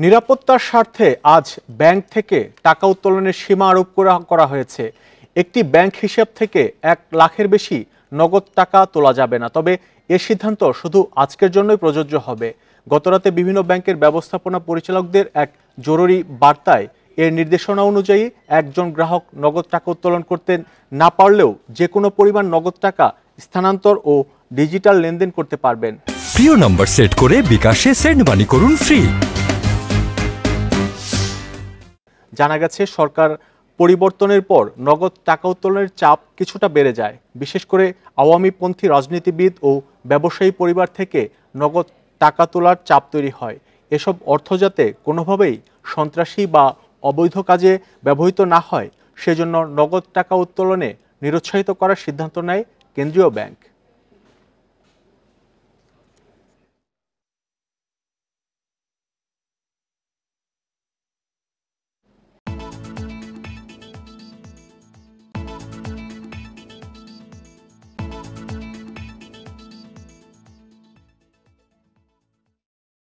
নিরাপত্তার স্বার্থে আজ ব্যাংক থেকে টাকা উত্তোলনের সীমা আরোপ করা হয়েছে। একটি ব্যাংক হিসাব থেকে 1 লাখের বেশি নগদ টাকা তোলা যাবে না। তবে এর সিদ্ধান্ত শুধু আজকের জন্যই প্রযোজ্য হবে। গতরাতে বিভিন্ন ব্যাংকের ব্যবস্থাপনা পরিচালকদের এক জরুরি বার্তায় এর নির্দেশনা অনুযায়ী একজন গ্রাহক নগদ টাকা উত্তোলন করতে না পারলেও যে কোনো পরিমাণ নগদ টাকা স্থানান্তর ও ডিজিটাল লেনদেন করতে পারবেন। প্রিয় নম্বর সেট করে বিকাশে সেন্ড মানি করুন ফ্রি। জানা গেছে সরকার পরিবর্তনের পর নগদ টাকা উত্তোলনের চাপ কিছুটা বেড়ে যায়। বিশেষ করে আওয়ামীপন্থী রাজনীতিবিদ ও ব্যবসায়ী পরিবার থেকে নগদ টাকা তোলার চাপ তৈরি হয়। এসব অর্থ যাতে কোনোভাবেই সন্ত্রাসী বা অবৈধ কাজে ব্যবহৃত না হয়, সেজন্য নগদ টাকা উত্তোলনে নিরুৎসাহিত করার সিদ্ধান্ত নেয় কেন্দ্রীয় ব্যাংক।